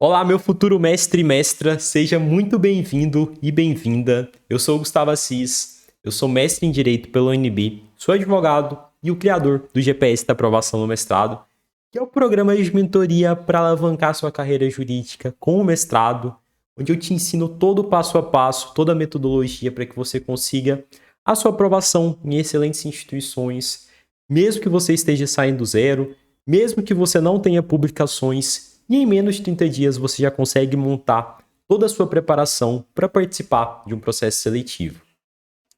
Olá, meu futuro mestre e mestra, seja muito bem-vindo e bem-vinda. Eu sou o Gustavo Assis, eu sou mestre em Direito pela UNB, sou advogado e o criador do GPS da aprovação no mestrado, que é o programa de mentoria para alavancar sua carreira jurídica com o mestrado, onde eu te ensino todo o passo a passo, toda a metodologia para que você consiga a sua aprovação em excelentes instituições, mesmo que você esteja saindo do zero, mesmo que você não tenha publicações, e em menos de 30 dias você já consegue montar toda a sua preparação para participar de um processo seletivo.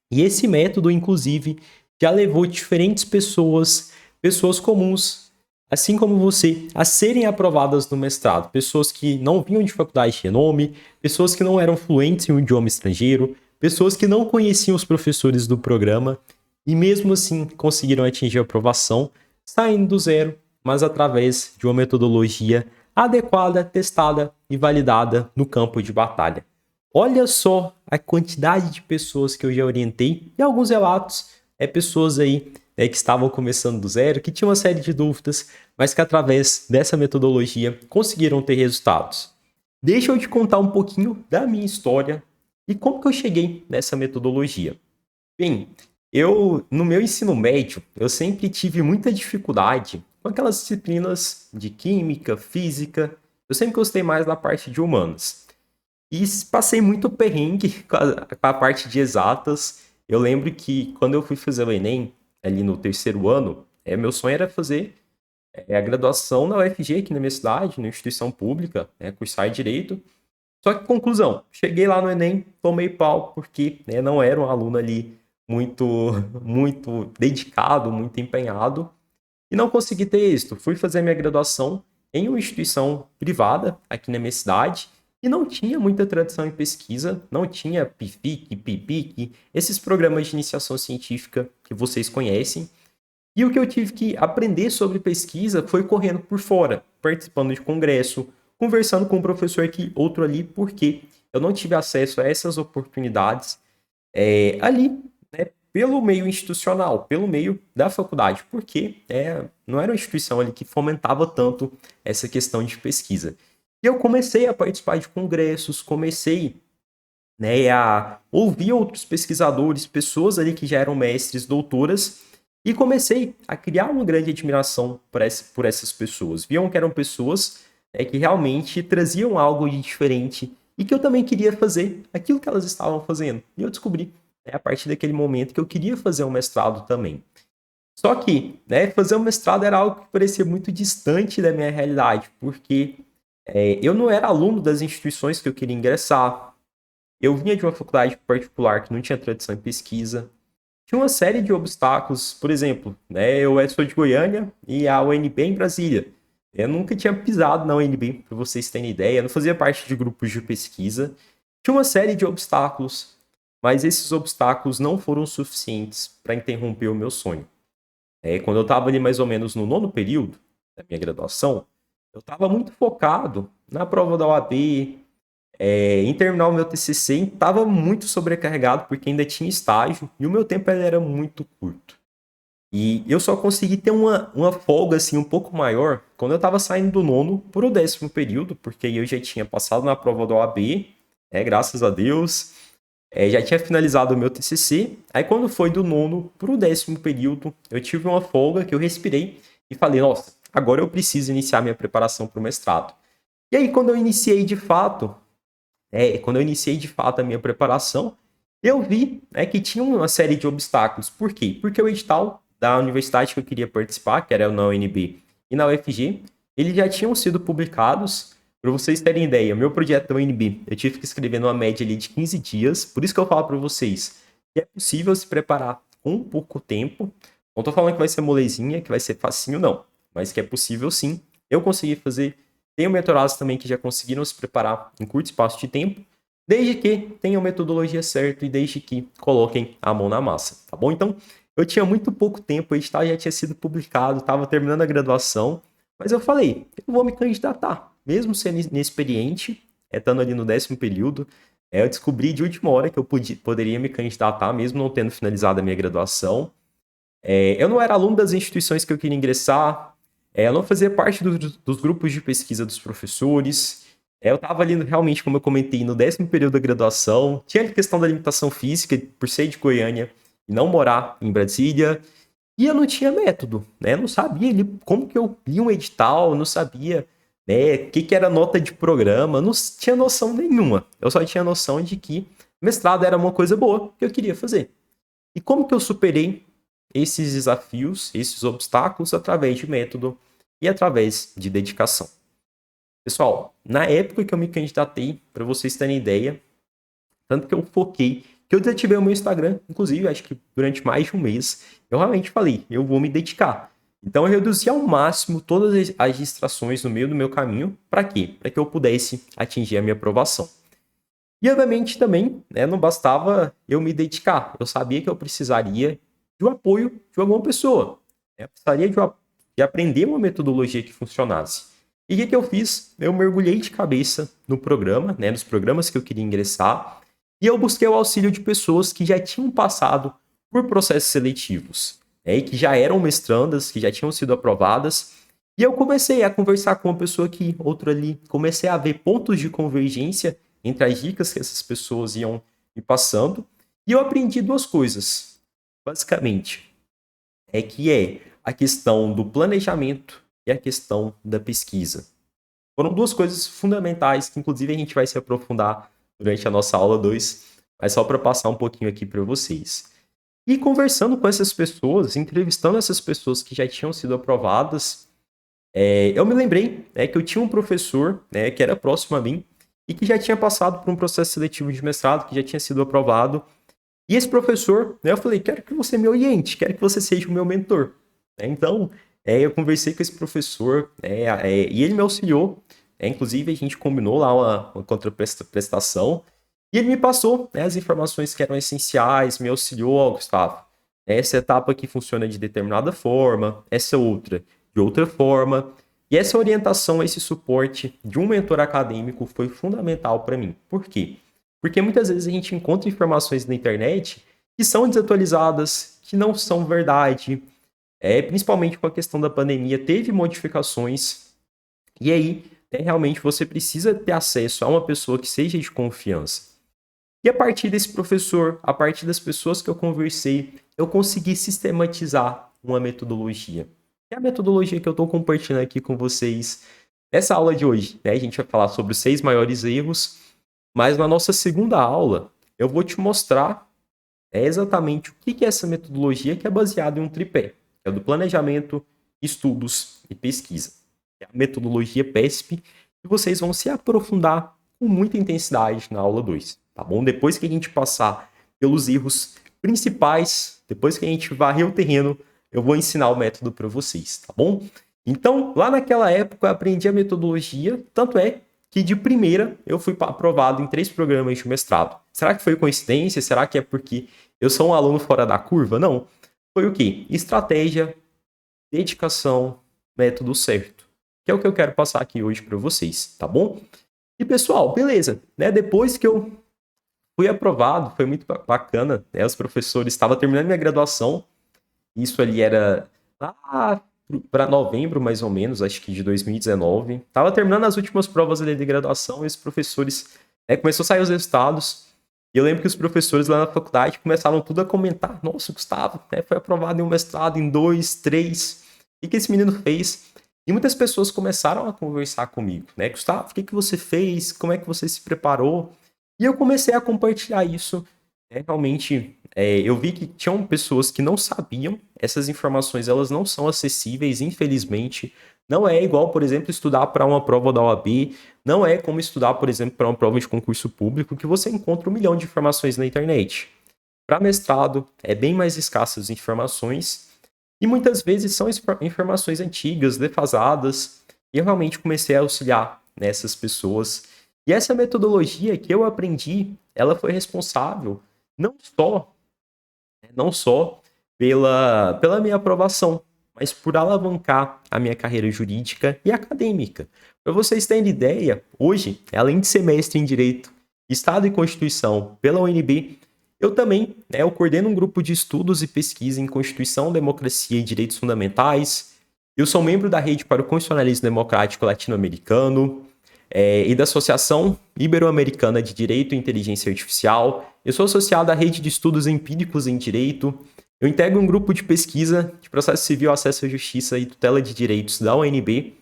E esse método, inclusive, já levou diferentes pessoas comuns, assim como você, a serem aprovadas no mestrado. Pessoas que não vinham de faculdade de renome, pessoas que não eram fluentes em um idioma estrangeiro, pessoas que não conheciam os professores do programa e mesmo assim conseguiram atingir a aprovação, saindo do zero, mas através de uma metodologia adequada, testada e validada no campo de batalha. Olha só a quantidade de pessoas que eu já orientei e alguns relatos, pessoas aí que estavam começando do zero, que tinham uma série de dúvidas, mas que através dessa metodologia conseguiram ter resultados. Deixa eu te contar um pouquinho da minha história e como que eu cheguei nessa metodologia. Bem, no meu ensino médio, eu sempre tive muita dificuldade com aquelas disciplinas de química, física. Eu sempre gostei mais da parte de humanas. E passei muito perrengue com a parte de exatas. Eu lembro que quando eu fui fazer o Enem, ali no terceiro ano, meu sonho era fazer a graduação na UFG, aqui na minha cidade, na instituição pública, cursar Direito. Só que, conclusão, cheguei lá no Enem, tomei pau, porque não era um aluno ali muito, muito dedicado, muito empenhado, e não consegui ter êxito. Fui fazer minha graduação em uma instituição privada, aqui na minha cidade, e não tinha muita tradição em pesquisa, não tinha PIFIC, PIPIC, esses programas de iniciação científica que vocês conhecem. E o que eu tive que aprender sobre pesquisa foi correndo por fora, participando de congresso, conversando com um professor aqui, outro ali, porque eu não tive acesso a essas oportunidades ali, né, pelo meio institucional, pelo meio da faculdade, porque não era uma instituição ali que fomentava tanto essa questão de pesquisa. E eu comecei a participar de congressos, comecei a ouvir outros pesquisadores, pessoas ali que já eram mestres, doutoras, e comecei a criar uma grande admiração por essas pessoas. Viam que eram pessoas que realmente traziam algo de diferente e que eu também queria fazer aquilo que elas estavam fazendo. E eu descobri, a partir daquele momento, que eu queria fazer um mestrado também. Só que, fazer um mestrado era algo que parecia muito distante da minha realidade, porque eu não era aluno das instituições que eu queria ingressar. Eu vinha de uma faculdade particular que não tinha tradição em pesquisa. Tinha uma série de obstáculos, por exemplo, eu sou de Goiânia e a UNB é em Brasília. Eu nunca tinha pisado na UNB, para vocês terem ideia, eu não fazia parte de grupos de pesquisa. Tinha uma série de obstáculos, mas esses obstáculos não foram suficientes para interromper o meu sonho. Quando eu estava ali mais ou menos no nono período da minha graduação, eu estava muito focado na prova da OAB, em terminar o meu TCC, estava muito sobrecarregado porque ainda tinha estágio e o meu tempo era muito curto. E eu só consegui ter uma folga assim um pouco maior quando eu estava saindo do nono para o 10º período, porque eu já tinha passado na prova da OAB, graças a Deus, já tinha finalizado o meu TCC. Aí quando foi do nono para o 10º período, eu tive uma folga que eu respirei e falei, nossa, agora eu preciso iniciar minha preparação para o mestrado. E aí quando eu iniciei de fato a minha preparação, eu vi que tinha uma série de obstáculos. Por quê? Porque o edital da universidade que eu queria participar, que era na UNB e na UFG, eles já tinham sido publicados. Para vocês terem ideia, meu projeto da UNB, eu tive que escrever numa média ali de 15 dias. Por isso que eu falo para vocês que é possível se preparar com pouco tempo. Não estou falando que vai ser molezinha, que vai ser facinho, não. Mas que é possível sim. Eu consegui fazer. Tenho mentorados também que já conseguiram se preparar em curto espaço de tempo, desde que tenham a metodologia certa e desde que coloquem a mão na massa, tá bom? Então, eu tinha muito pouco tempo, o edital já tinha sido publicado, estava terminando a graduação, mas eu falei, eu vou me candidatar, mesmo sendo inexperiente, estando ali no 10º período, eu descobri de última hora que eu poderia me candidatar, mesmo não tendo finalizado a minha graduação. Eu não era aluno das instituições que eu queria ingressar, eu não fazia parte dos grupos de pesquisa dos professores, Eu estava ali realmente, como eu comentei, no 10º período da graduação. Tinha a questão da limitação física, por ser de Goiânia e não morar em Brasília. E eu não tinha método, né? Eu não sabia ali como que eu li um edital, não sabia, né, o que era nota de programa, não tinha noção nenhuma. Eu só tinha noção de que mestrado era uma coisa boa que eu queria fazer. E como que eu superei esses desafios, esses obstáculos através de método e através de dedicação. Pessoal, na época que eu me candidatei, para vocês terem ideia, tanto que eu foquei, que eu desativei o meu Instagram, inclusive, acho que durante mais de um mês, eu realmente falei, eu vou me dedicar. Então eu reduzi ao máximo todas as distrações no meio do meu caminho, para quê? Para que eu pudesse atingir a minha aprovação. E obviamente também, né, não bastava eu me dedicar, eu sabia que eu precisaria de um apoio de alguma pessoa. Eu precisaria de aprender uma metodologia que funcionasse. E o que eu fiz? Eu mergulhei de cabeça no programa, né, nos programas que eu queria ingressar, e eu busquei o auxílio de pessoas que já tinham passado por processos seletivos, né, e que já eram mestrandas, que já tinham sido aprovadas. E eu comecei a conversar com uma pessoa aqui, outra ali, comecei a ver pontos de convergência entre as dicas que essas pessoas iam me passando, e eu aprendi duas coisas, basicamente. É a questão do planejamento e a questão da pesquisa. Foram duas coisas fundamentais que, inclusive, a gente vai se aprofundar durante a nossa aula 2, mas só para passar um pouquinho aqui para vocês. E conversando com essas pessoas, entrevistando essas pessoas que já tinham sido aprovadas, eu me lembrei, né, que eu tinha um professor, né, que era próximo a mim e que já tinha passado por um processo seletivo de mestrado, que já tinha sido aprovado. E esse professor, né, eu falei, quero que você me oriente, quero que você seja o meu mentor. Então, eu conversei com esse professor, e ele me auxiliou. Inclusive, a gente combinou lá uma contraprestação. E ele me passou, né, as informações que eram essenciais, me auxiliou, ó, Gustavo. Essa etapa aqui funciona de determinada forma, essa outra de outra forma. E essa orientação, esse suporte de um mentor acadêmico foi fundamental para mim. Por quê? Porque muitas vezes a gente encontra informações na internet que são desatualizadas, que não são verdade. Principalmente com a questão da pandemia, teve modificações. E aí, realmente você precisa ter acesso a uma pessoa que seja de confiança. E a partir desse professor, a partir das pessoas que eu conversei, eu consegui sistematizar uma metodologia. É a metodologia que eu estou compartilhando aqui com vocês nessa aula de hoje. Né? A gente vai falar sobre os 6 maiores erros, mas na nossa segunda aula, eu vou te mostrar exatamente o que é essa metodologia que é baseada em um tripé. Que é o do planejamento, estudos e pesquisa. É a metodologia PESP, e vocês vão se aprofundar com muita intensidade na aula 2, tá bom? Depois que a gente passar pelos erros principais, depois que a gente varrer o terreno, eu vou ensinar o método para vocês, tá bom? Então, lá naquela época, eu aprendi a metodologia, tanto é que de primeira eu fui aprovado em 3 programas de mestrado. Será que foi coincidência? Será que é porque eu sou um aluno fora da curva? Não. Foi o quê? Estratégia, dedicação, método certo. Que é o que eu quero passar aqui hoje para vocês, tá bom? E pessoal, beleza, né? Depois que eu fui aprovado, foi muito bacana, né? Os professores estavam terminando minha graduação, isso ali era lá para novembro, mais ou menos, acho que de 2019. Tava terminando as últimas provas ali de graduação e os professores, começou a sair os resultados. E eu lembro que os professores lá na faculdade começaram tudo a comentar. Nossa, Gustavo, foi aprovado em um mestrado em 2, 3. O que esse menino fez? E muitas pessoas começaram a conversar comigo, né? Gustavo, o que você fez? Como é que você se preparou? E eu comecei a compartilhar isso. Realmente, eu vi que tinham pessoas que não sabiam. Essas informações, elas não são acessíveis, infelizmente. Não é igual, por exemplo, estudar para uma prova da OAB. Não é como estudar, por exemplo, para uma prova de concurso público, que você encontra 1 milhão de informações na internet. Para mestrado, é bem mais escassas informações. E muitas vezes são informações antigas, defasadas. E eu realmente comecei a auxiliar nessas pessoas. E essa metodologia que eu aprendi, ela foi responsável não só pela minha aprovação, mas por alavancar a minha carreira jurídica e acadêmica. Para vocês terem ideia, hoje, além de ser mestre em Direito, Estado e Constituição pela UNB, eu também eu coordeno um grupo de estudos e pesquisa em Constituição, Democracia e Direitos Fundamentais. Eu sou membro da Rede para o Constitucionalismo Democrático Latino-Americano. e da Associação Ibero-Americana de Direito e Inteligência Artificial. Eu sou associado à Rede de Estudos Empíricos em Direito. Eu integro um grupo de pesquisa de processo civil, acesso à justiça e tutela de direitos da UNB.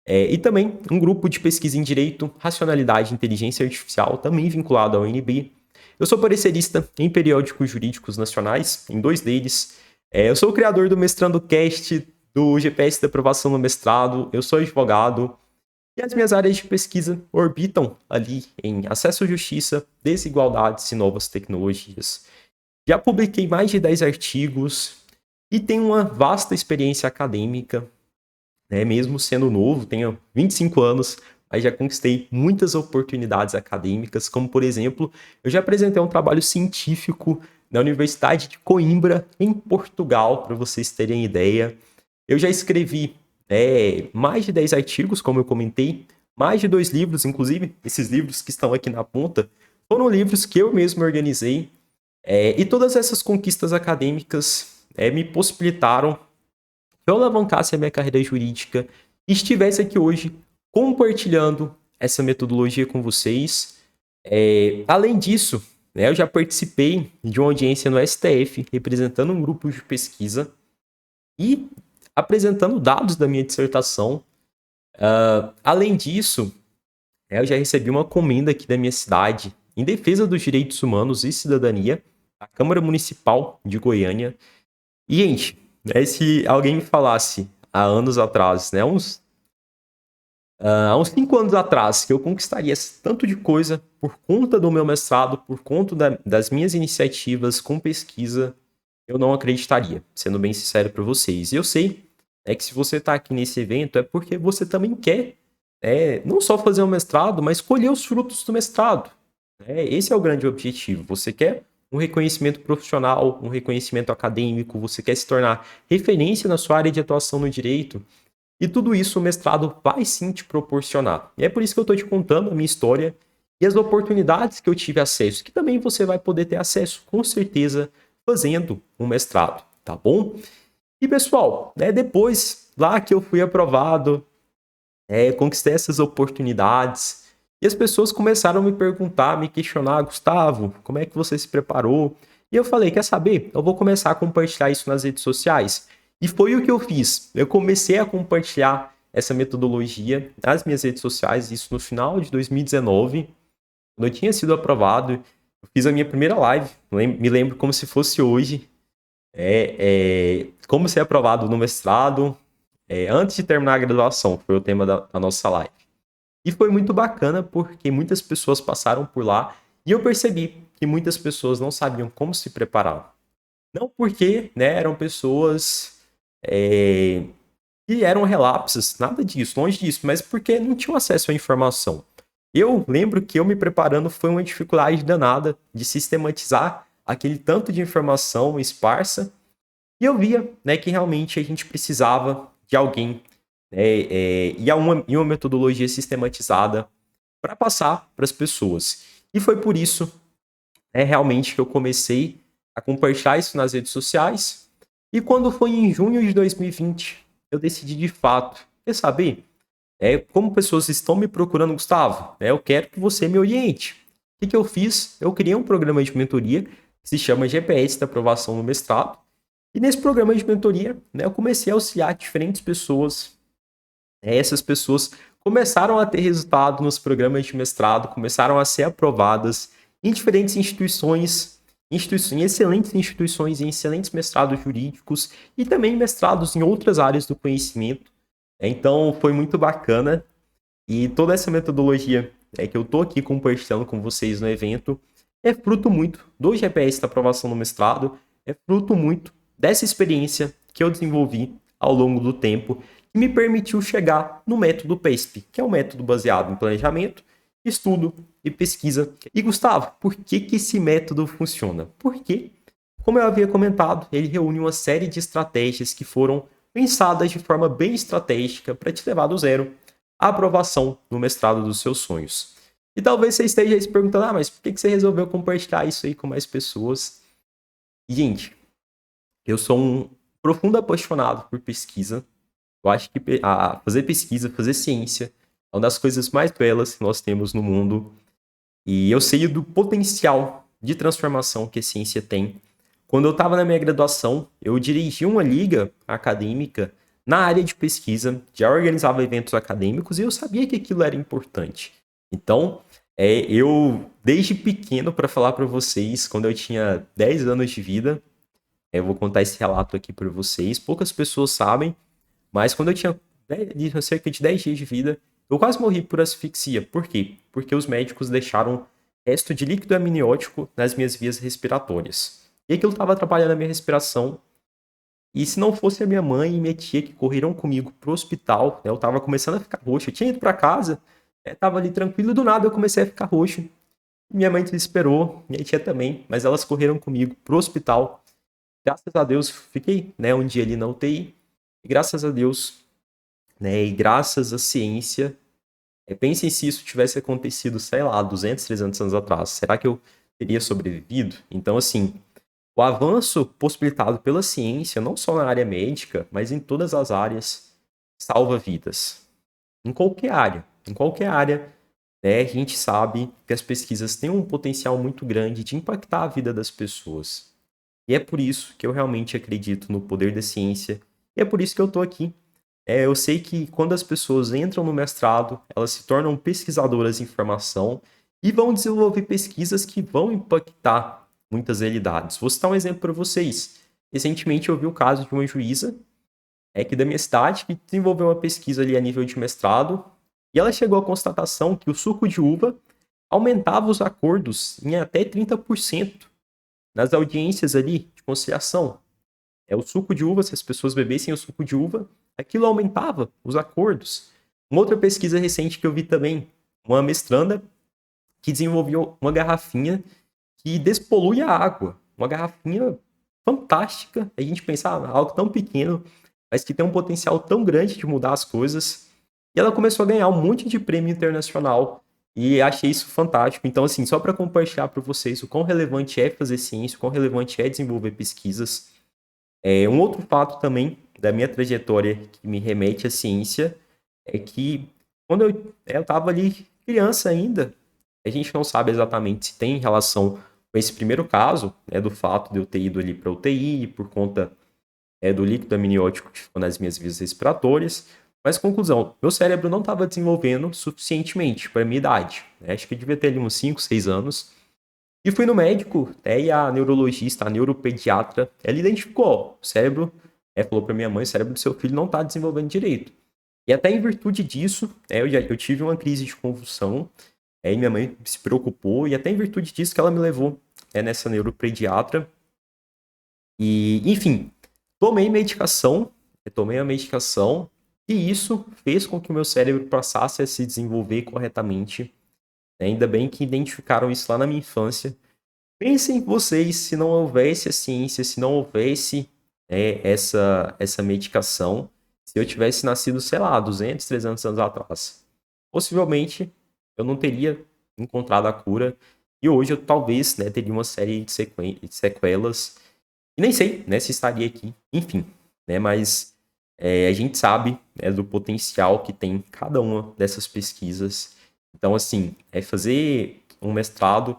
E também um grupo de pesquisa em Direito, Racionalidade e Inteligência Artificial, também vinculado à UNB. Eu sou parecerista em periódicos jurídicos nacionais, em 2 deles. Eu sou o criador do Mestrando Cast, do GPS da aprovação no mestrado. Eu sou advogado. E as minhas áreas de pesquisa orbitam ali em acesso à justiça, desigualdades e novas tecnologias. Já publiquei mais de 10 artigos e tenho uma vasta experiência acadêmica, né? Mesmo sendo novo, tenho 25 anos, mas já conquistei muitas oportunidades acadêmicas, como, por exemplo, eu já apresentei um trabalho científico na Universidade de Coimbra, em Portugal, para vocês terem ideia. Eu já escrevi mais de 10 artigos, como eu comentei, mais de 2 livros, inclusive, esses livros que estão aqui na ponta, foram livros que eu mesmo organizei, e todas essas conquistas acadêmicas me possibilitaram que eu alavancasse a minha carreira jurídica e estivesse aqui hoje compartilhando essa metodologia com vocês. Além disso, eu já participei de uma audiência no STF, representando um grupo de pesquisa e apresentando dados da minha dissertação. Além disso, eu já recebi uma comenda aqui da minha cidade em defesa dos direitos humanos e cidadania, da Câmara Municipal de Goiânia. E, gente, se alguém me falasse há anos atrás, há uns 5 anos atrás, que eu conquistaria esse tanto de coisa por conta do meu mestrado, por conta das minhas iniciativas com pesquisa, eu não acreditaria, sendo bem sincero para vocês. E eu sei que se você está aqui nesse evento é porque você também quer não só fazer um mestrado, mas colher os frutos do mestrado. Esse é o grande objetivo. Você quer um reconhecimento profissional, um reconhecimento acadêmico, você quer se tornar referência na sua área de atuação no direito, e tudo isso o mestrado vai sim te proporcionar. E é por isso que eu estou te contando a minha história e as oportunidades que eu tive acesso, que também você vai poder ter acesso, com certeza, fazendo um mestrado, tá bom? E pessoal, depois lá que eu fui aprovado, conquistei essas oportunidades, e as pessoas começaram a me perguntar, me questionar: Gustavo, como é que você se preparou? E eu falei, quer saber? Eu vou começar a compartilhar isso nas redes sociais. E foi o que eu fiz. Eu comecei a compartilhar essa metodologia nas minhas redes sociais, isso no final de 2019, quando eu tinha sido aprovado. Eu fiz a minha primeira live, me lembro como se fosse hoje, como ser aprovado no mestrado, antes de terminar a graduação, foi o tema da nossa live. E foi muito bacana porque muitas pessoas passaram por lá e eu percebi que muitas pessoas não sabiam como se preparar. Não porque eram pessoas que eram relapsas, nada disso, longe disso, mas porque não tinham acesso à informação. Eu lembro que eu me preparando foi uma dificuldade danada de sistematizar aquele tanto de informação esparsa, e eu via que realmente a gente precisava de alguém e uma metodologia sistematizada para passar para as pessoas. E foi por isso realmente que eu comecei a compartilhar isso nas redes sociais. E quando foi em junho de 2020, eu decidi de fato, quer saber? Como pessoas estão me procurando, Gustavo, eu quero que você me oriente. O que eu fiz? Eu criei um programa de mentoria que se chama GPS da aprovação no mestrado. E nesse programa de mentoria, eu comecei a auxiliar diferentes pessoas. Essas pessoas começaram a ter resultado nos programas de mestrado, começaram a ser aprovadas em diferentes instituições, excelentes instituições, em excelentes mestrados jurídicos e também mestrados em outras áreas do conhecimento. Então foi muito bacana, e toda essa metodologia que eu estou aqui compartilhando com vocês no evento é fruto muito do GPS da aprovação no mestrado, é fruto muito dessa experiência que eu desenvolvi ao longo do tempo, que me permitiu chegar no método PESP, que é um método baseado em planejamento, estudo e pesquisa. E Gustavo, por que esse método funciona? Porque, como eu havia comentado, ele reúne uma série de estratégias que foram pensadas de forma bem estratégica para te levar do zero à aprovação no mestrado dos seus sonhos. E talvez você esteja se perguntando, mas por que você resolveu compartilhar isso aí com mais pessoas? Gente, eu sou um profundo apaixonado por pesquisa. Eu acho que fazer pesquisa, fazer ciência, É uma das coisas mais belas que nós temos no mundo. E eu sei do potencial de transformação que a ciência tem. Quando eu estava na minha graduação, eu dirigi uma liga acadêmica na área de pesquisa, já organizava eventos acadêmicos e eu sabia que aquilo era importante. Então, eu, desde pequeno, para falar para vocês, quando eu tinha 10 anos de vida, eu vou contar esse relato aqui para vocês, poucas pessoas sabem, mas quando eu tinha cerca de 10 dias de vida, eu quase morri por asfixia. Por quê? Porque os médicos deixaram resto de líquido amniótico nas minhas vias respiratórias. E aquilo estava atrapalhando a minha respiração. E se não fosse a minha mãe e minha tia que correram comigo pro hospital, né, eu estava começando a ficar roxo. Eu tinha ido para casa, estava ali tranquilo, do nada eu comecei a ficar roxo. Minha mãe se desesperou, minha tia também, mas elas correram comigo pro hospital. Graças a Deus, fiquei, né, um dia ali na UTI. E graças a Deus, né, e graças à ciência, pensem se isso tivesse acontecido, sei lá, 200, 300 anos atrás. Será que eu teria sobrevivido? Então, assim, o avanço possibilitado pela ciência, não só na área médica, mas em todas as áreas, salva vidas. Em qualquer área, né, a gente sabe que as pesquisas têm um potencial muito grande de impactar a vida das pessoas. E é por isso que eu realmente acredito no poder da ciência. E é por isso que eu estou aqui. Eu sei que quando as pessoas entram no mestrado, elas se tornam pesquisadoras em formação e vão desenvolver pesquisas que vão impactar muitas realidades. Vou citar um exemplo para vocês. Recentemente eu vi o caso de uma juíza aqui da minha cidade que desenvolveu uma pesquisa ali a nível de mestrado e ela chegou à constatação que o suco de uva aumentava os acordos em até 30% nas audiências ali de conciliação. O suco de uva, se as pessoas bebessem o suco de uva, aquilo aumentava os acordos. Uma outra pesquisa recente que eu vi também, uma mestranda que desenvolveu uma garrafinha que despolui a água. Uma garrafinha fantástica. A gente pensava, algo tão pequeno, mas que tem um potencial tão grande de mudar as coisas. E ela começou a ganhar um monte de prêmio internacional. E achei isso fantástico. Então, assim, só para compartilhar para vocês o quão relevante é fazer ciência, o quão relevante é desenvolver pesquisas. Um outro fato também da minha trajetória que me remete à ciência é que quando eu estava ali criança ainda, a gente não sabe exatamente se tem relação com esse primeiro caso, né, do fato de eu ter ido ali para UTI por conta do líquido amniótico que ficou nas minhas vias respiratórias. Mas, conclusão, meu cérebro não estava desenvolvendo suficientemente para a minha idade. Né? Acho que eu devia ter ali uns 5, 6 anos. E fui no médico, e a neurologista, a neuropediatra, ela identificou, ó, o cérebro, falou para minha mãe, o cérebro do seu filho não está desenvolvendo direito. E até em virtude disso, eu tive uma crise de convulsão, e minha mãe se preocupou, e até em virtude disso que ela me levou nessa neuropediatra. E, enfim, tomei a medicação, e isso fez com que o meu cérebro passasse a se desenvolver corretamente. Ainda bem que identificaram isso lá na minha infância. Pensem vocês se não houvesse a ciência, se não houvesse essa medicação, se eu tivesse nascido, sei lá, 200, 300 anos atrás. Possivelmente eu não teria encontrado a cura e hoje eu talvez teria uma série de sequelas e nem sei se estaria aqui, enfim. Mas a gente sabe do potencial que tem cada uma dessas pesquisas. Então, assim, fazer um mestrado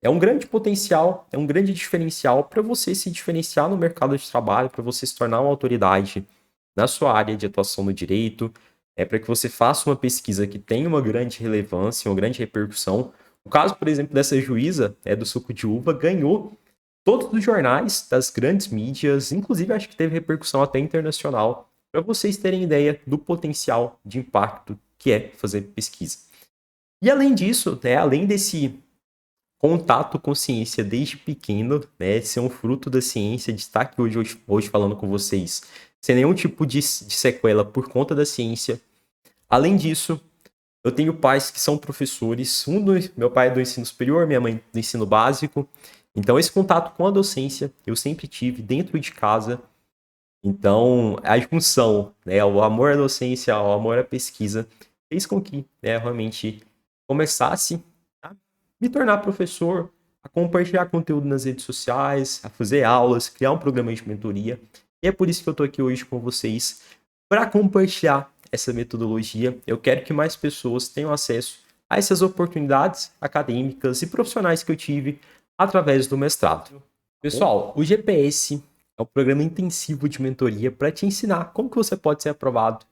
é um grande potencial, é um grande diferencial para você se diferenciar no mercado de trabalho, para você se tornar uma autoridade na sua área de atuação no direito, para que você faça uma pesquisa que tenha uma grande relevância, uma grande repercussão. O caso, por exemplo, dessa juíza do suco de uva ganhou todos os jornais das grandes mídias, inclusive acho que teve repercussão até internacional, para vocês terem ideia do potencial de impacto que é fazer pesquisa. E além disso, além desse contato com ciência desde pequeno, ser um fruto da ciência, de estar aqui hoje falando com vocês, sem nenhum tipo de sequela por conta da ciência. Além disso, eu tenho pais que são professores, meu pai é do ensino superior, minha mãe do ensino básico. Então, esse contato com a docência eu sempre tive dentro de casa. Então, a junção, o amor à docência, o amor à pesquisa, fez com que eu realmente começasse a me tornar professor, a compartilhar conteúdo nas redes sociais, a fazer aulas, criar um programa de mentoria. E é por isso que eu estou aqui hoje com vocês, para compartilhar essa metodologia, eu quero que mais pessoas tenham acesso a essas oportunidades acadêmicas e profissionais que eu tive através do mestrado. Pessoal, o GPS é um programa intensivo de mentoria para te ensinar como que você pode ser aprovado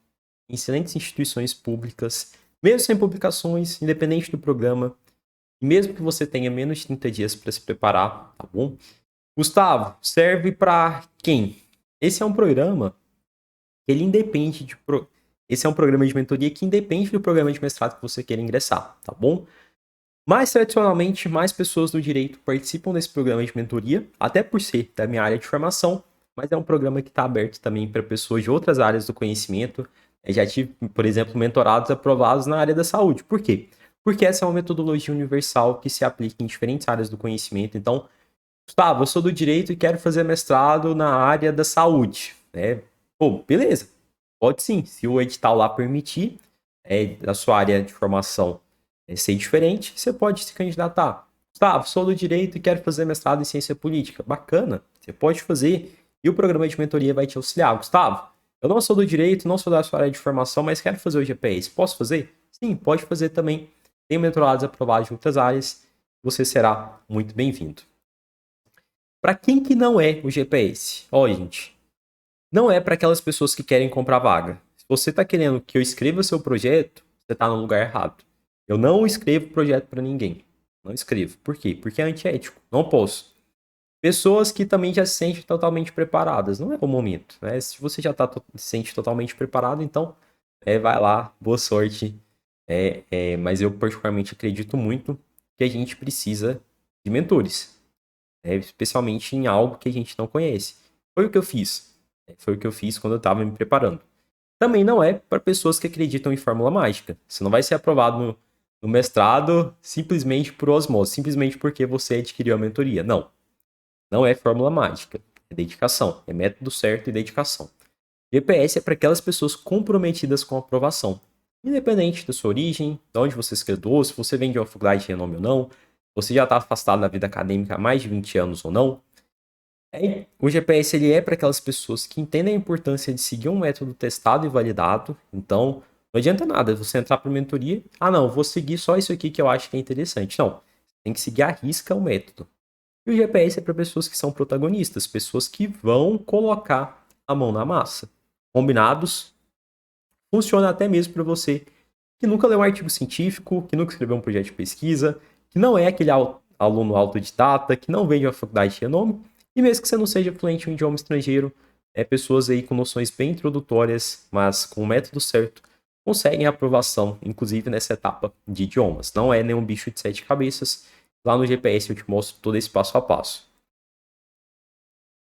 em excelentes instituições públicas, mesmo sem publicações, independente do programa, e mesmo que você tenha menos de 30 dias para se preparar, tá bom? Gustavo, serve para quem? Esse é um programa que ele independe de... Esse é um programa de mentoria que independe do programa de mestrado que você queira ingressar, tá bom? Mas, tradicionalmente, mais pessoas do direito participam desse programa de mentoria, até por ser da minha área de formação, mas é um programa que está aberto também para pessoas de outras áreas do conhecimento. Eu já tive, por exemplo, mentorados aprovados na área da saúde. Por quê? Porque essa é uma metodologia universal que se aplica em diferentes áreas do conhecimento. Então, Gustavo, eu sou do direito e quero fazer mestrado na área da saúde. Pô, beleza, pode sim, se o edital lá permitir, da sua área de formação ser diferente, você pode se candidatar. Gustavo, sou do direito e quero fazer mestrado em ciência política. Bacana, você pode fazer e o programa de mentoria vai te auxiliar. Gustavo, eu não sou do direito, não sou da sua área de formação, mas quero fazer o GPS. Posso fazer? Sim, pode fazer também. Tem mentorados aprovados de outras áreas. Você será muito bem-vindo. Para quem que não é o GPS? Ó, gente, não é para aquelas pessoas que querem comprar vaga. Se você está querendo que eu escreva seu projeto, você está no lugar errado. Eu não escrevo projeto para ninguém. Não escrevo. Por quê? Porque é antiético. Não posso. Pessoas que também já se sentem totalmente preparadas. Não é o momento, né? Se você já se sente totalmente preparado, então vai lá, boa sorte. Mas eu particularmente acredito muito que a gente precisa de mentores. Especialmente em algo que a gente não conhece. Foi o que eu fiz. Foi o que eu fiz quando eu estava me preparando. Também não é para pessoas que acreditam em fórmula mágica. Você não vai ser aprovado no mestrado simplesmente por osmose, simplesmente porque você adquiriu a mentoria. Não. Não é fórmula mágica. É dedicação. É método certo e dedicação. GPS é para aquelas pessoas comprometidas com a aprovação. Independente da sua origem, de onde você se graduou, se você vem de uma faculdade de renome ou não, você já está afastado da vida acadêmica há mais de 20 anos ou não. O GPS ele é para aquelas pessoas que entendem a importância de seguir um método testado e validado. Então, não adianta nada você entrar para mentoria. Ah, não, vou seguir só isso aqui que eu acho que é interessante. Não, tem que seguir à risca o método. E o GPS é para pessoas que são protagonistas, pessoas que vão colocar a mão na massa. Combinados, funciona até mesmo para você que nunca leu um artigo científico, que nunca escreveu um projeto de pesquisa, que não é aquele aluno autodidata, que não vem de uma faculdade de renome, e mesmo que você não seja fluente em um idioma estrangeiro, pessoas aí com noções bem introdutórias, mas com o método certo, conseguem a aprovação, inclusive nessa etapa de idiomas. Não é nenhum bicho de 7 cabeças. Lá no GPS eu te mostro todo esse passo a passo.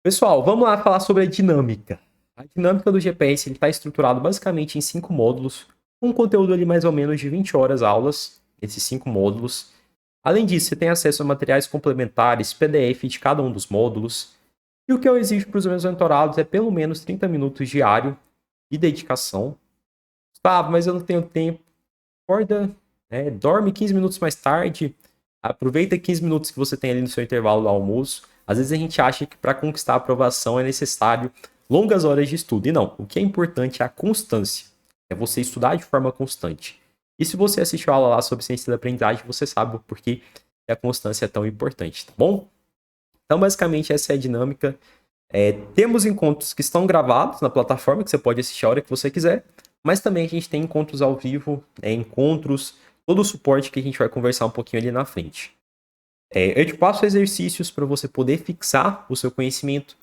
Pessoal, vamos lá falar sobre a dinâmica. A dinâmica do GPS está estruturado basicamente em 5 módulos, com um conteúdo ali mais ou menos de 20 horas aulas, esses 5 módulos. Além disso, você tem acesso a materiais complementares, PDF de cada um dos módulos. E o que eu exijo para os meus mentorados é pelo menos 30 minutos diário de dedicação. Tá, mas eu não tenho tempo. Acorda, dorme 15 minutos mais tarde. Aproveita 15 minutos que você tem ali no seu intervalo do almoço. Às vezes a gente acha que para conquistar a aprovação é necessário longas horas de estudo. E não, o que é importante é a constância. É você estudar de forma constante. E se você assistiu a aula lá sobre ciência da aprendizagem, você sabe o porquê a constância é tão importante, tá bom? Então, basicamente, essa é a dinâmica. Temos encontros que estão gravados na plataforma, que você pode assistir a hora que você quiser, mas também a gente tem encontros ao vivo, todo o suporte que a gente vai conversar um pouquinho ali na frente. Eu te passo exercícios para você poder fixar o seu conhecimento.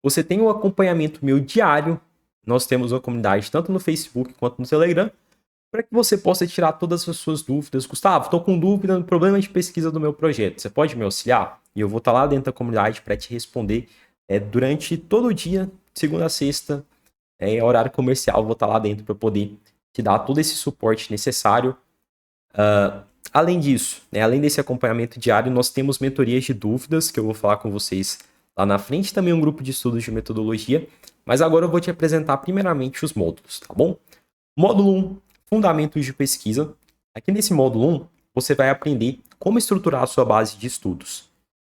Você tem um acompanhamento meu diário. Nós temos uma comunidade tanto no Facebook quanto no Telegram, para que você possa tirar todas as suas dúvidas. Gustavo, estou com dúvida no problema de pesquisa do meu projeto. Você pode me auxiliar? E eu vou estar lá dentro da comunidade para te responder durante todo o dia, segunda a sexta, horário comercial. Eu vou estar lá dentro para poder te dar todo esse suporte necessário. Além disso, além desse acompanhamento diário, nós temos mentorias de dúvidas, que eu vou falar com vocês lá na frente. Também um grupo de estudos de metodologia. Mas agora eu vou te apresentar primeiramente os módulos, tá bom? Módulo 1, Fundamentos de Pesquisa. Aqui nesse módulo 1, você vai aprender como estruturar a sua base de estudos.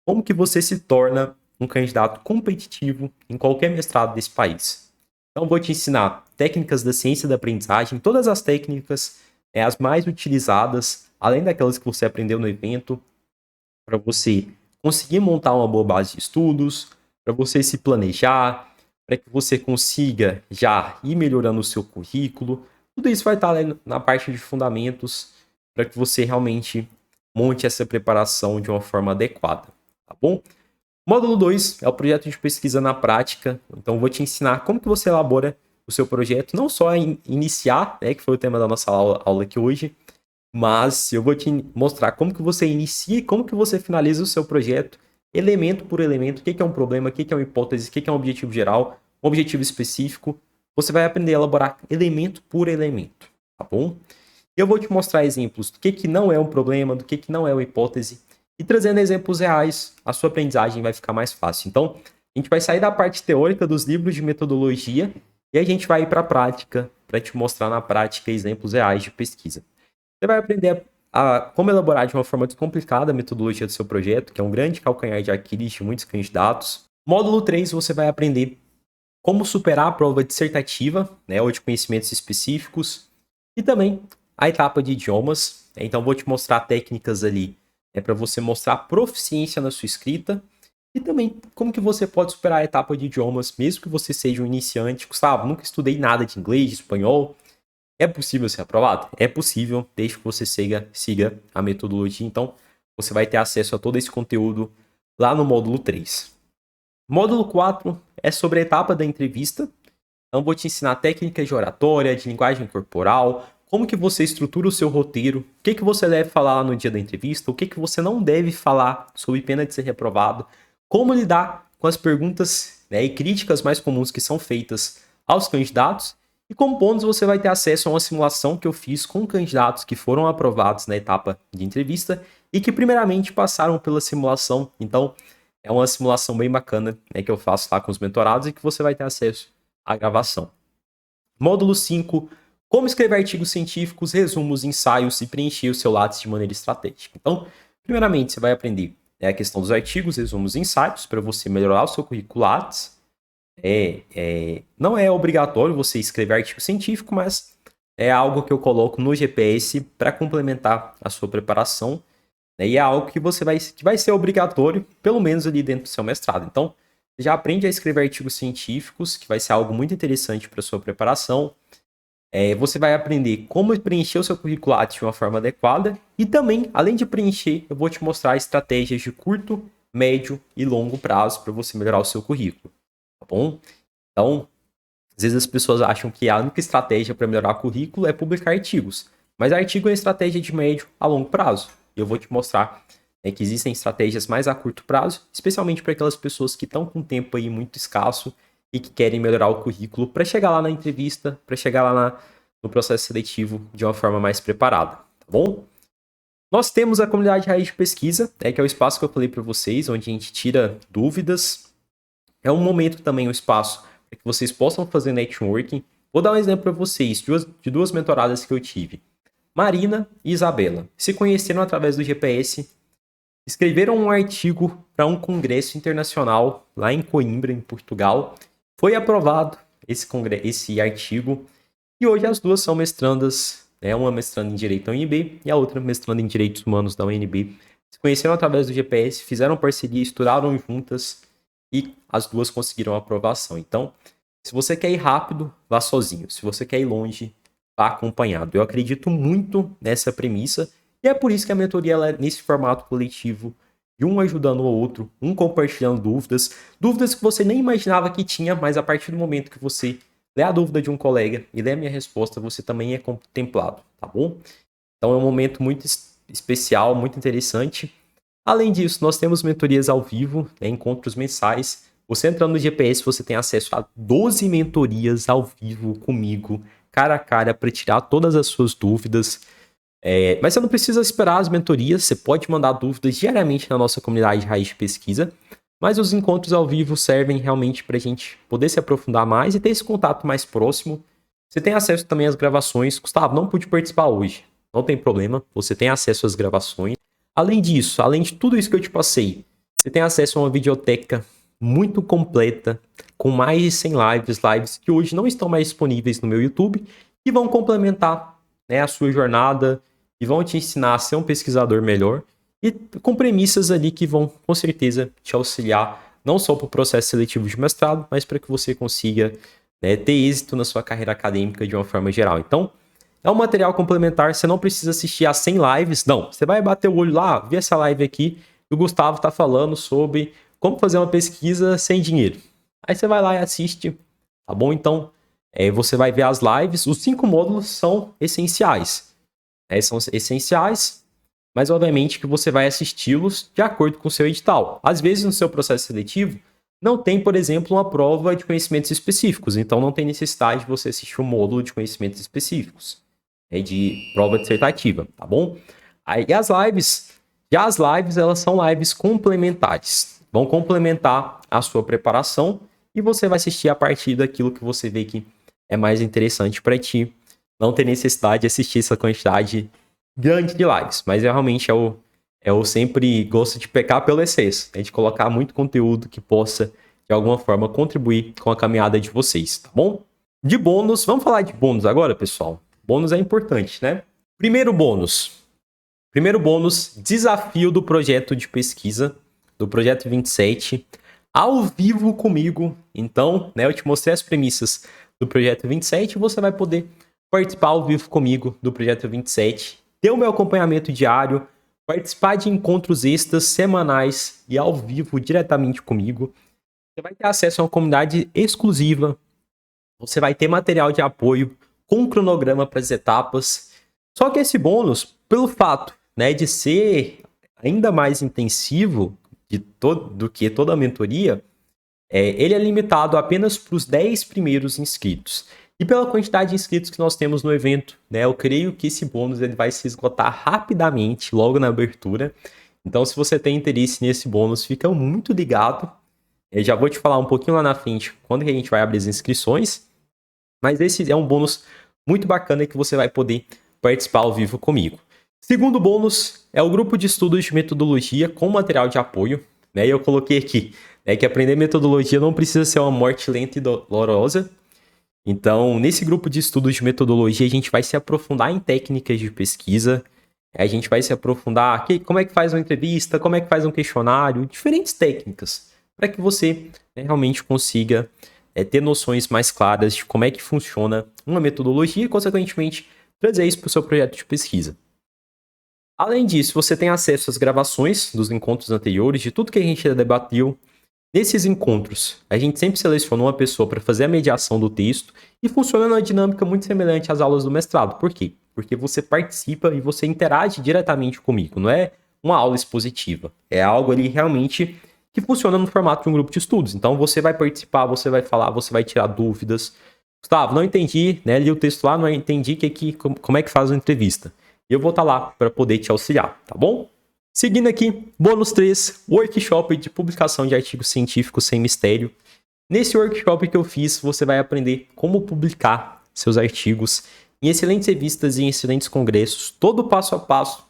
Como que você se torna um candidato competitivo em qualquer mestrado desse país. Então, vou te ensinar técnicas da ciência da aprendizagem, todas as técnicas, as mais utilizadas, além daquelas que você aprendeu no evento, para você conseguir montar uma boa base de estudos, para você se planejar, para que você consiga já ir melhorando o seu currículo. Tudo isso vai estar na parte de fundamentos para que você realmente monte essa preparação de uma forma adequada, tá bom? Módulo 2 é o projeto de pesquisa na prática. Então, eu vou te ensinar como que você elabora o seu projeto, não só iniciar, né, que foi o tema da nossa aula aqui hoje, mas eu vou te mostrar como que você inicia e como que você finaliza o seu projeto, elemento por elemento, o que é um problema, o que é uma hipótese, o que é um objetivo geral, um objetivo específico. Você vai aprender a elaborar elemento por elemento, tá bom? Eu vou te mostrar exemplos do que não é um problema, do que não é uma hipótese, e trazendo exemplos reais, a sua aprendizagem vai ficar mais fácil. Então, a gente vai sair da parte teórica dos livros de metodologia e a gente vai ir para a prática, para te mostrar na prática exemplos reais de pesquisa. Você vai aprender a como elaborar de uma forma descomplicada a metodologia do seu projeto, que é um grande calcanhar de Aquiles de muitos candidatos. Módulo 3, você vai aprender como superar a prova dissertativa, né, ou de conhecimentos específicos, e também a etapa de idiomas. Então, vou te mostrar técnicas ali para você mostrar proficiência na sua escrita e também como que você pode superar a etapa de idiomas, mesmo que você seja um iniciante. Gustavo, nunca estudei nada de inglês, de espanhol. É possível ser aprovado? É possível, desde que você siga a metodologia. Então, você vai ter acesso a todo esse conteúdo lá no módulo 3. Módulo 4 é sobre a etapa da entrevista. Então, vou te ensinar técnicas de oratória, de linguagem corporal, como que você estrutura o seu roteiro, o que você deve falar lá no dia da entrevista, o que você não deve falar sob pena de ser reprovado, como lidar com as perguntas, né, e críticas mais comuns que são feitas aos candidatos. E como bônus, você vai ter acesso a uma simulação que eu fiz com candidatos que foram aprovados na etapa de entrevista e que primeiramente passaram pela simulação. Então, é uma simulação bem bacana, né, que eu faço lá com os mentorados e que você vai ter acesso à gravação. Módulo 5, como escrever artigos científicos, resumos, ensaios e preencher o seu Lattes de maneira estratégica. Então, primeiramente, você vai aprender a questão dos artigos, resumos e ensaios para você melhorar o seu currículo Lattes. Não é obrigatório você escrever artigo científico, mas é algo que eu coloco no GPS para complementar a sua preparação, né? E é algo que vai ser obrigatório, pelo menos ali dentro do seu mestrado. Então, você já aprende a escrever artigos científicos, que vai ser algo muito interessante para a sua preparação. Você vai aprender como preencher o seu currículo Lattes de uma forma adequada. E também, além de preencher, eu vou te mostrar estratégias de curto, médio e longo prazo para você melhorar o seu currículo. Tá bom? Então, às vezes as pessoas acham que a única estratégia para melhorar o currículo é publicar artigos. Mas artigo é uma estratégia de médio a longo prazo. Eu vou te mostrar que existem estratégias mais a curto prazo, especialmente para aquelas pessoas que estão com tempo aí muito escasso e que querem melhorar o currículo para chegar lá na entrevista, para chegar lá no processo seletivo de uma forma mais preparada, tá bom? Nós temos a comunidade Raiz de Pesquisa, que é o espaço que eu falei para vocês, onde a gente tira dúvidas. É um momento também, um espaço para que vocês possam fazer networking. Vou dar um exemplo para vocês de duas mentoradas que eu tive. Marina e Isabela se conheceram através do GPS, escreveram um artigo para um congresso internacional lá em Coimbra, em Portugal. Foi aprovado esse artigo e hoje as duas são mestrandas, uma mestrando em Direito da UNB e a outra mestrando em Direitos Humanos da UNB. Se conheceram através do GPS, fizeram parceria, estudaram juntas e as duas conseguiram a aprovação. Então, se você quer ir rápido, vá sozinho. Se você quer ir longe, vá acompanhado. Eu acredito muito nessa premissa e é por isso que a mentoria ela é nesse formato coletivo, de um ajudando o outro, um compartilhando dúvidas que você nem imaginava que tinha, mas a partir do momento que você lê a dúvida de um colega e lê a minha resposta, você também é contemplado, tá bom? Então é um momento muito especial, muito interessante. Além disso, nós temos mentorias ao vivo, encontros mensais. Você entrando no GPS, você tem acesso a 12 mentorias ao vivo comigo, cara a cara, para tirar todas as suas dúvidas. Mas você não precisa esperar as mentorias, você pode mandar dúvidas diariamente na nossa comunidade Raiz de Pesquisa, mas os encontros ao vivo servem realmente para a gente poder se aprofundar mais e ter esse contato mais próximo. Você tem acesso também às gravações. Gustavo, não pude participar hoje, não tem problema, você tem acesso às gravações. Além disso, além de tudo isso que eu te passei, você tem acesso a uma videoteca muito completa, com mais de 100 lives que hoje não estão mais disponíveis no meu YouTube, que vão complementar, né, a sua jornada e vão te ensinar a ser um pesquisador melhor e com premissas ali que vão, com certeza, te auxiliar não só para o processo seletivo de mestrado, mas para que você consiga, né, ter êxito na sua carreira acadêmica de uma forma geral. Então, é um material complementar, você não precisa assistir a 100 lives, não. Você vai bater o olho lá, ver essa live aqui, e o Gustavo está falando sobre como fazer uma pesquisa sem dinheiro. Aí você vai lá e assiste, tá bom? Então, você vai ver as lives, os 5 módulos são essenciais. São essenciais, mas obviamente que você vai assisti-los de acordo com o seu edital. Às vezes, no seu processo seletivo, não tem, por exemplo, uma prova de conhecimentos específicos, então não tem necessidade de você assistir um módulo de conhecimentos específicos, de prova dissertativa, tá bom? Aí as lives, elas são lives complementares, vão complementar a sua preparação e você vai assistir a partir daquilo que você vê que é mais interessante para ti. Não tem necessidade de assistir essa quantidade grande de lives, mas realmente eu sempre gosto de pecar pelo excesso, de colocar muito conteúdo que possa, de alguma forma, contribuir com a caminhada de vocês, tá bom? De bônus, vamos falar de bônus agora, pessoal? Bônus é importante, né? Primeiro bônus, desafio do projeto de pesquisa, do projeto 27, ao vivo comigo. Então, né, eu te mostrei as premissas do projeto 27 e você vai poder participar ao vivo comigo do projeto 27, ter o meu acompanhamento diário, participar de encontros extras semanais e ao vivo diretamente comigo. Você vai ter acesso a uma comunidade exclusiva, você vai ter material de apoio com cronograma para as etapas. Só que esse bônus, pelo fato, né, de ser ainda mais intensivo do que toda a mentoria, ele é limitado apenas para os 10 primeiros inscritos. E pela quantidade de inscritos que nós temos no evento, né, eu creio que esse bônus ele vai se esgotar rapidamente, logo na abertura. Então, se você tem interesse nesse bônus, fica muito ligado. Eu já vou te falar um pouquinho lá na frente, quando que a gente vai abrir as inscrições. Mas esse é um bônus muito bacana que você vai poder participar ao vivo comigo. Segundo bônus é o grupo de estudos de metodologia com material de apoio. Né, e eu coloquei aqui, né, que aprender metodologia não precisa ser uma morte lenta e dolorosa. Então, nesse grupo de estudos de metodologia, a gente vai se aprofundar em técnicas de pesquisa, a gente vai se aprofundar como é que faz uma entrevista, como é que faz um questionário, diferentes técnicas, para que você, né, realmente consiga ter noções mais claras de como é que funciona uma metodologia e, consequentemente, trazer isso para o seu projeto de pesquisa. Além disso, você tem acesso às gravações dos encontros anteriores, de tudo que a gente já debateu. Nesses encontros, a gente sempre seleciona uma pessoa para fazer a mediação do texto e funciona numa dinâmica muito semelhante às aulas do mestrado. Por quê? Porque você participa e você interage diretamente comigo, não é uma aula expositiva. É algo ali realmente que funciona no formato de um grupo de estudos. Então você vai participar, você vai falar, você vai tirar dúvidas. Gustavo, não entendi, né? Li o texto lá, não entendi como é que faz uma entrevista. Eu vou estar lá para poder te auxiliar, tá bom? Seguindo aqui, bônus 3, workshop de publicação de artigos científicos sem mistério. Nesse workshop que eu fiz, você vai aprender como publicar seus artigos em excelentes revistas e em excelentes congressos, todo passo a passo,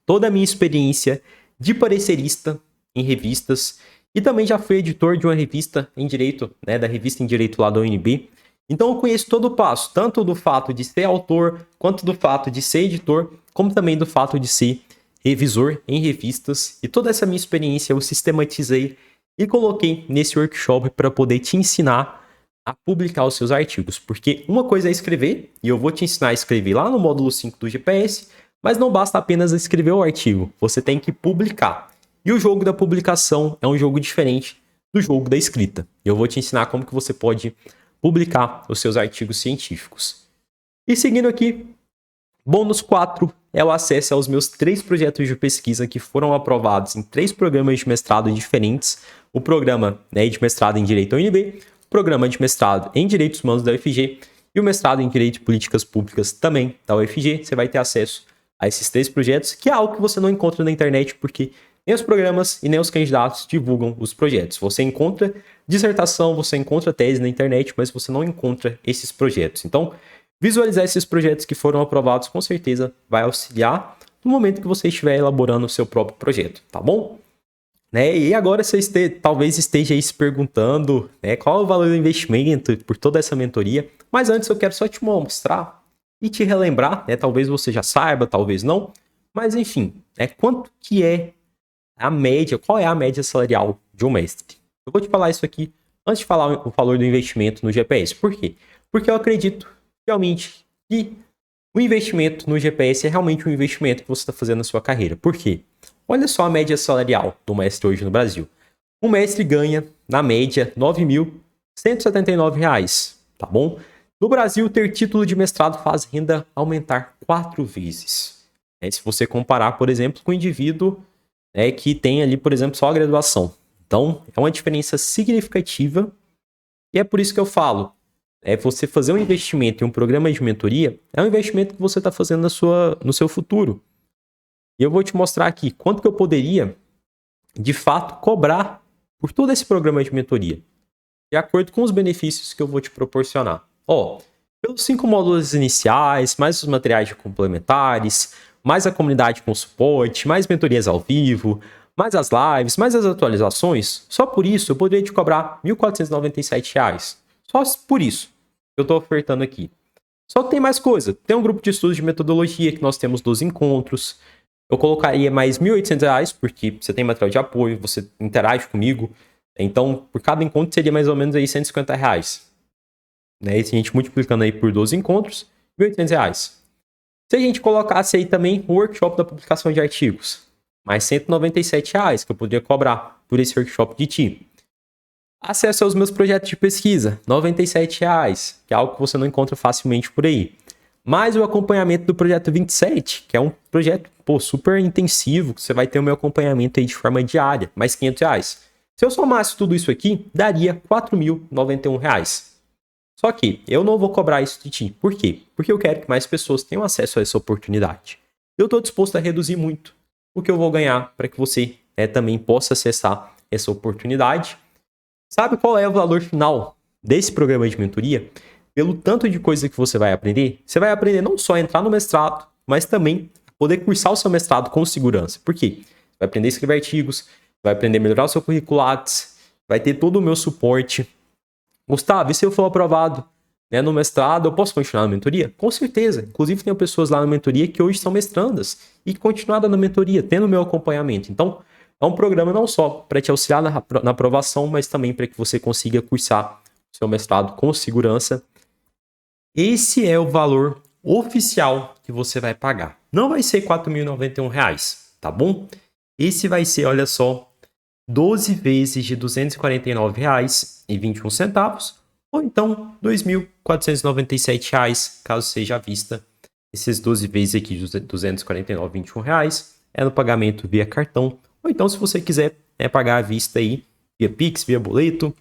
toda a minha experiência de parecerista em revistas e também já fui editor de uma revista em direito, né, da revista em direito lá da UNB. Então eu conheço todo o passo, tanto do fato de ser autor, quanto do fato de ser editor, como também do fato de ser revisor em revistas, e toda essa minha experiência eu sistematizei e coloquei nesse workshop para poder te ensinar a publicar os seus artigos, porque uma coisa é escrever, e eu vou te ensinar a escrever lá no módulo 5 do GPS, mas não basta apenas escrever o artigo, você tem que publicar. E o jogo da publicação é um jogo diferente do jogo da escrita. Eu vou te ensinar como que você pode publicar os seus artigos científicos. E seguindo aqui, bônus 4 é o acesso aos meus 3 projetos de pesquisa que foram aprovados em 3 programas de mestrado diferentes. O programa, né, de mestrado em Direito da UNB, o programa de mestrado em Direitos Humanos da UFG e o mestrado em Direito e Políticas Públicas também da UFG. Você vai ter acesso a esses 3 projetos, que é algo que você não encontra na internet, porque nem os programas e nem os candidatos divulgam os projetos. Você encontra dissertação, você encontra tese na internet, mas você não encontra esses projetos. Então, visualizar esses projetos que foram aprovados com certeza vai auxiliar no momento que você estiver elaborando o seu próprio projeto, tá bom? né? E agora você talvez esteja aí se perguntando, né, qual é o valor do investimento por toda essa mentoria. Mas antes eu quero só te mostrar e te relembrar, né? Talvez você já saiba, talvez não. Mas enfim, quanto que é a média, qual é a média salarial de um mestre? Eu vou te falar isso aqui antes de falar o valor do investimento no GPS. Por quê? Porque eu acredito realmente que o investimento no GPS é realmente um investimento que você está fazendo na sua carreira. Por quê? Olha só a média salarial do mestre hoje no Brasil. Um mestre ganha, na média, R$ 9.179, tá bom? No Brasil, ter título de mestrado faz renda aumentar 4 vezes. Se você comparar, por exemplo, com um indivíduo que tem ali, por exemplo, só a graduação. Então, é uma diferença significativa e é por isso que eu falo, você fazer um investimento em um programa de mentoria é um investimento que você está fazendo no seu futuro. E eu vou te mostrar aqui quanto que eu poderia, de fato, cobrar por todo esse programa de mentoria, de acordo com os benefícios que eu vou te proporcionar. Pelos 5 módulos iniciais, mais os materiais complementares, mais a comunidade com suporte, mais mentorias ao vivo, mais as lives, mais as atualizações, só por isso eu poderia te cobrar R$ 1.497. Só por isso que eu estou ofertando aqui. Só que tem mais coisa. Tem um grupo de estudos de metodologia que nós temos 12 encontros. Eu colocaria mais R$ 1.800, porque você tem material de apoio, você interage comigo. Então, por cada encontro seria mais ou menos aí R$ 150. E se a gente multiplicando aí por 12 encontros, R$ 1.800. Se a gente colocasse aí também o workshop da publicação de artigos, mais R$ 197 que eu poderia cobrar por esse workshop de ti. Acesso aos meus projetos de pesquisa, R$ 97, que é algo que você não encontra facilmente por aí. Mais o acompanhamento do projeto 27, que é um projeto super intensivo, que você vai ter o meu acompanhamento aí de forma diária, mais R$ 500. Se eu somasse tudo isso aqui, daria R$ 4.091. Só que eu não vou cobrar isso de ti. Por quê? Porque eu quero que mais pessoas tenham acesso a essa oportunidade. Eu estou disposto a reduzir muito o que eu vou ganhar para que você também possa acessar essa oportunidade. Sabe qual é o valor final desse programa de mentoria? Pelo tanto de coisa que você vai aprender não só a entrar no mestrado, mas também poder cursar o seu mestrado com segurança. Por quê? Vai aprender a escrever artigos, vai aprender a melhorar o seu currículo Lattes, vai ter todo o meu suporte. Gustavo, e se eu for aprovado no mestrado, eu posso continuar na mentoria? Com certeza. Inclusive, tem pessoas lá na mentoria que hoje são mestrandas e continuaram na mentoria, tendo o meu acompanhamento. Então, é um programa não só para te auxiliar na aprovação, mas também para que você consiga cursar o seu mestrado com segurança. Esse é o valor oficial que você vai pagar. Não vai ser R$ 4.091, tá bom? Esse vai ser, olha só, 12 vezes de R$ 249,21, ou então R$ 2.497, caso seja à vista. Esses 12 vezes aqui de R$ 249,21 é no pagamento via cartão. Ou então, se você quiser pagar à vista aí, via Pix, via boleto,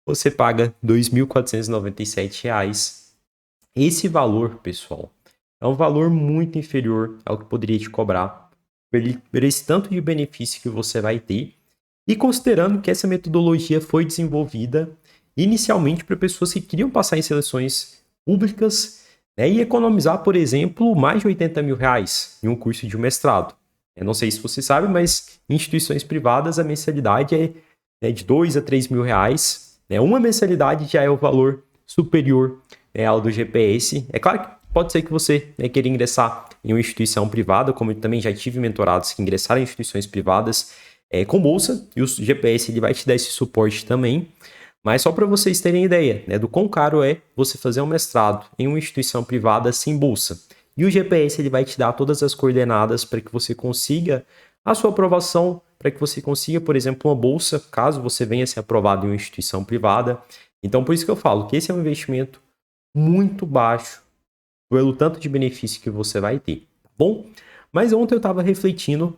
você paga R$ 2.497. Esse valor, pessoal, é um valor muito inferior ao que poderia te cobrar por esse tanto de benefício que você vai ter. E considerando que essa metodologia foi desenvolvida inicialmente para pessoas que queriam passar em seleções públicas e economizar, por exemplo, mais de R$ 80 mil em um curso de mestrado. Eu não sei se você sabe, mas em instituições privadas a mensalidade é de R$ 2 a R$ 3 mil. Uma mensalidade já é o valor superior ao do GPS. É claro que pode ser que você queira ingressar em uma instituição privada, como eu também já tive mentorados que ingressaram em instituições privadas com bolsa, e o GPS ele vai te dar esse suporte também. Mas só para vocês terem ideia do quão caro é você fazer um mestrado em uma instituição privada sem bolsa. E o GPS ele vai te dar todas as coordenadas para que você consiga a sua aprovação, para que você consiga, por exemplo, uma bolsa, caso você venha ser aprovado em uma instituição privada. Então, por isso que eu falo que esse é um investimento muito baixo pelo tanto de benefício que você vai ter, tá bom? Mas ontem eu estava refletindo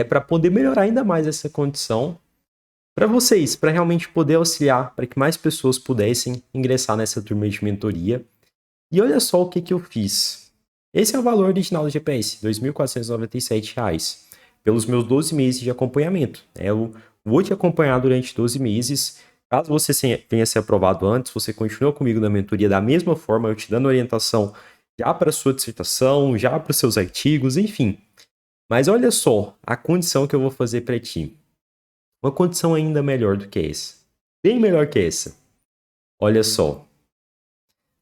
para poder melhorar ainda mais essa condição para vocês, para realmente poder auxiliar, para que mais pessoas pudessem ingressar nessa turma de mentoria. E olha só o que eu fiz. Esse é o valor original do GPS, R$ 2.497, pelos meus 12 meses de acompanhamento. Eu vou te acompanhar durante 12 meses. Caso você tenha se aprovado antes, você continua comigo na mentoria da mesma forma, eu te dando orientação já para a sua dissertação, já para os seus artigos, enfim. Mas olha só a condição que eu vou fazer para ti. uma condição ainda melhor do que essa. Bem melhor que essa. Olha só.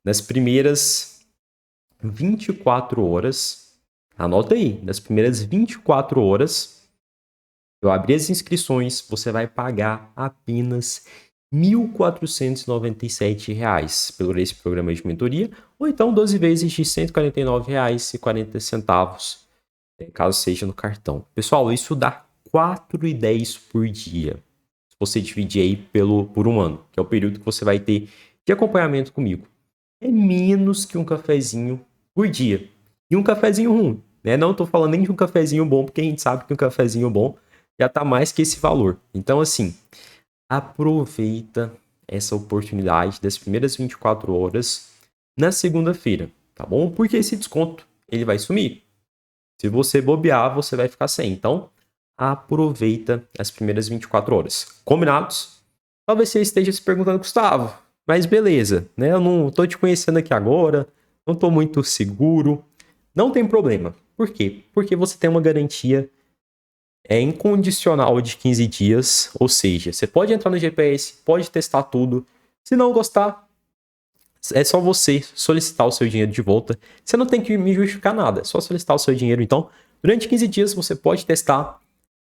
Nas primeiras 24 horas, anota aí, nas primeiras 24 horas, eu abri as inscrições, você vai pagar apenas R$ 1.497 pelo esse programa de mentoria, ou então 12 vezes de R$ 149,40, caso seja no cartão. Pessoal, isso dá R$ 4,10 por dia. Se você dividir aí por um ano, que é o período que você vai ter de acompanhamento comigo. É menos que um cafezinho por dia. E um cafezinho ruim, né? Não estou falando nem de um cafezinho bom, porque a gente sabe que um cafezinho bom já está mais que esse valor. Então, assim, aproveita essa oportunidade das primeiras 24 horas na segunda-feira, tá bom? Porque esse desconto, ele vai sumir. Se você bobear, você vai ficar sem. Então, aproveita as primeiras 24 horas. Combinados? Talvez você esteja se perguntando, Gustavo, mas beleza, né? Eu não tô te conhecendo aqui agora, não tô muito seguro. Não tem problema. Por quê? Porque você tem uma garantia incondicional de 15 dias, ou seja, você pode entrar no GPS, pode testar tudo. Se não gostar, é só você solicitar o seu dinheiro de volta. Você não tem que me justificar nada, é só solicitar o seu dinheiro. Então, durante 15 dias você pode testar.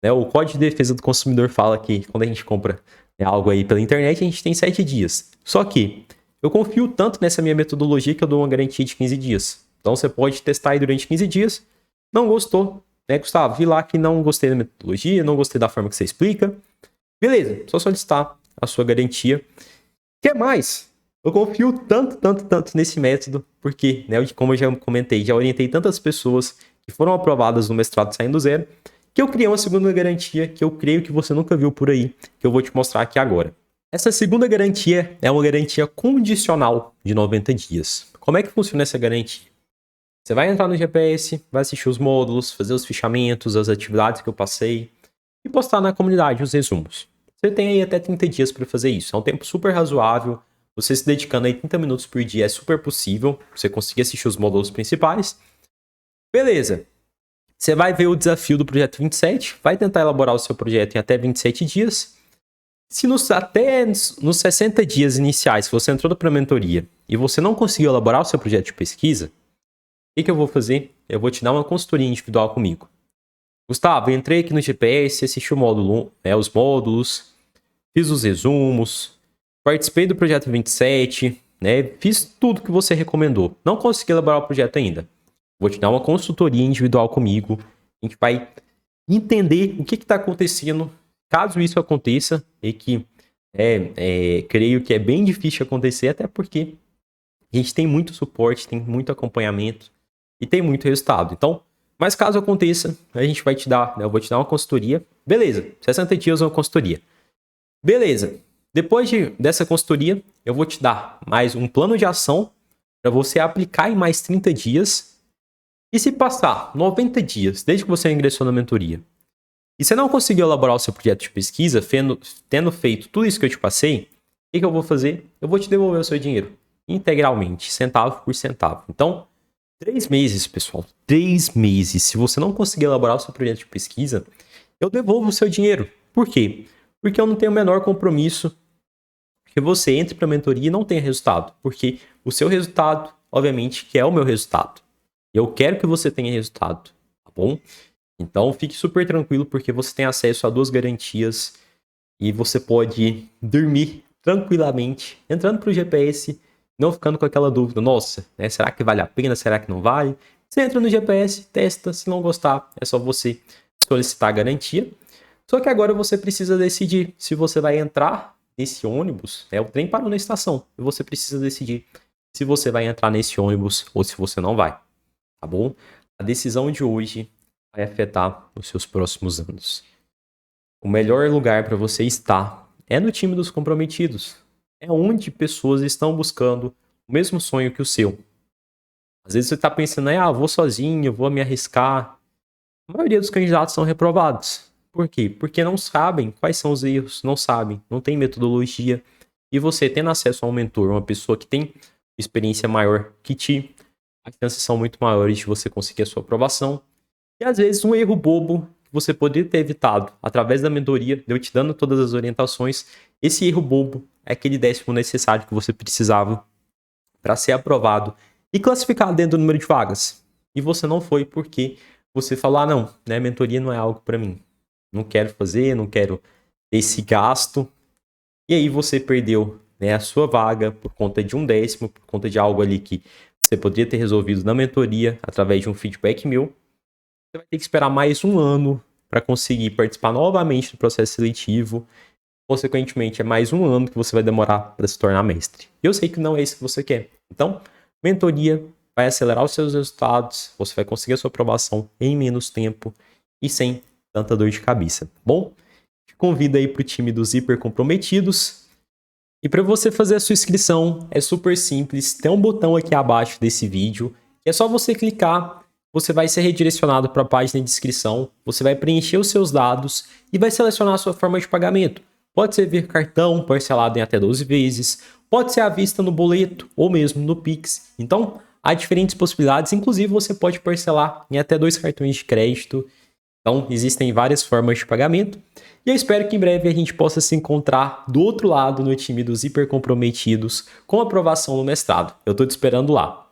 Né? O Código de Defesa do Consumidor fala que quando a gente compra algo aí pela internet, a gente tem 7 dias. Só que eu confio tanto nessa minha metodologia que eu dou uma garantia de 15 dias. Então, você pode testar aí durante 15 dias. Não gostou, né, Gustavo? Vi lá que não gostei da metodologia, não gostei da forma que você explica. Beleza, só solicitar a sua garantia. Quer mais? Eu confio tanto nesse método, porque, né, como eu já comentei, já orientei tantas pessoas que foram aprovadas no mestrado saindo do zero, que eu criei uma segunda garantia que eu creio que você nunca viu por aí, que eu vou te mostrar aqui agora. Essa segunda garantia é uma garantia condicional de 90 dias. Como é que funciona essa garantia? Você vai entrar no GPS, vai assistir os módulos, fazer os fichamentos, as atividades que eu passei e postar na comunidade os resumos. Você tem aí até 30 dias para fazer isso. É um tempo super razoável. Você se dedicando aí 30 minutos por dia é super possível. Você conseguir assistir os módulos principais. Beleza. Você vai ver o desafio do projeto 27. Vai tentar elaborar o seu projeto em até 27 dias. Se até nos 60 dias iniciais, que você entrou para a mentoria e você não conseguiu elaborar o seu projeto de pesquisa, o que eu vou fazer? Eu vou te dar uma consultoria individual comigo. Gustavo, eu entrei aqui no GPS, assisti o módulo, os módulos, fiz os resumos, participei do projeto 27, né? Fiz tudo que você recomendou. Não consegui elaborar o projeto ainda. Vou te dar uma consultoria individual comigo. A gente vai entender o que está acontecendo, caso isso aconteça, e que creio que é bem difícil acontecer, até porque a gente tem muito suporte, tem muito acompanhamento e tem muito resultado. Então, mas caso aconteça, a gente vai te dar, né, eu vou te dar uma consultoria. Beleza, 60 dias uma consultoria. Beleza, depois dessa consultoria, eu vou te dar mais um plano de ação para você aplicar em mais 30 dias. E se passar 90 dias, desde que você ingressou na mentoria, e você não conseguiu elaborar o seu projeto de pesquisa, tendo feito tudo isso que eu te passei, o que eu vou fazer? Eu vou te devolver o seu dinheiro integralmente, centavo por centavo. Então, 3 meses, pessoal. 3 meses. Se você não conseguir elaborar o seu projeto de pesquisa, eu devolvo o seu dinheiro. Por quê? Porque eu não tenho o menor compromisso que você entre para a mentoria e não tenha resultado. Porque o seu resultado, obviamente, que é o meu resultado. Eu quero que você tenha resultado, tá bom? Então, fique super tranquilo, porque você tem acesso a 2 garantias e você pode dormir tranquilamente, entrando para o GPS, não ficando com aquela dúvida, nossa, né, será que vale a pena, será que não vale? Você entra no GPS, testa, se não gostar, é só você solicitar a garantia. Só que agora você precisa decidir se você vai entrar nesse ônibus, né, o trem parou na estação, e você precisa decidir se você vai entrar nesse ônibus ou se você não vai, tá bom? A decisão de hoje vai afetar os seus próximos anos. O melhor lugar para você estar é no time dos comprometidos. É onde pessoas estão buscando o mesmo sonho que o seu. Às vezes você está pensando, vou sozinho, vou me arriscar. A maioria dos candidatos são reprovados. Por quê? Porque não sabem quais são os erros, não sabem, não tem metodologia. E você tendo acesso a um mentor, uma pessoa que tem experiência maior que ti, as chances são muito maiores de você conseguir a sua aprovação. E às vezes um erro bobo que você poderia ter evitado através da mentoria, eu te dando todas as orientações. Esse erro bobo é aquele 10º necessário que você precisava para ser aprovado e classificado dentro do número de vagas. E você não foi porque você falou, não, né, mentoria não é algo para mim. Não quero fazer, não quero ter esse gasto. E aí você perdeu, né, a sua vaga por conta de um 10º, por conta de algo ali que você poderia ter resolvido na mentoria através de um feedback meu. Você vai ter que esperar mais um ano para conseguir participar novamente do processo seletivo. Consequentemente, é mais um ano que você vai demorar para se tornar mestre. Eu sei que não é isso que você quer. Então, mentoria vai acelerar os seus resultados, você vai conseguir a sua aprovação em menos tempo e sem tanta dor de cabeça. Bom, te convido aí para o time dos hiper comprometidos. E para você fazer a sua inscrição é super simples, tem um botão aqui abaixo desse vídeo, que é só você clicar, você vai ser redirecionado para a página de inscrição, você vai preencher os seus dados e vai selecionar a sua forma de pagamento. Pode ser via cartão, parcelado em até 12 vezes, pode ser à vista no boleto ou mesmo no Pix. Então, há diferentes possibilidades, inclusive você pode parcelar em até 2 cartões de crédito. Então, existem várias formas de pagamento. E eu espero que em breve a gente possa se encontrar do outro lado no time dos hiper comprometidos com aprovação no mestrado. Eu estou te esperando lá.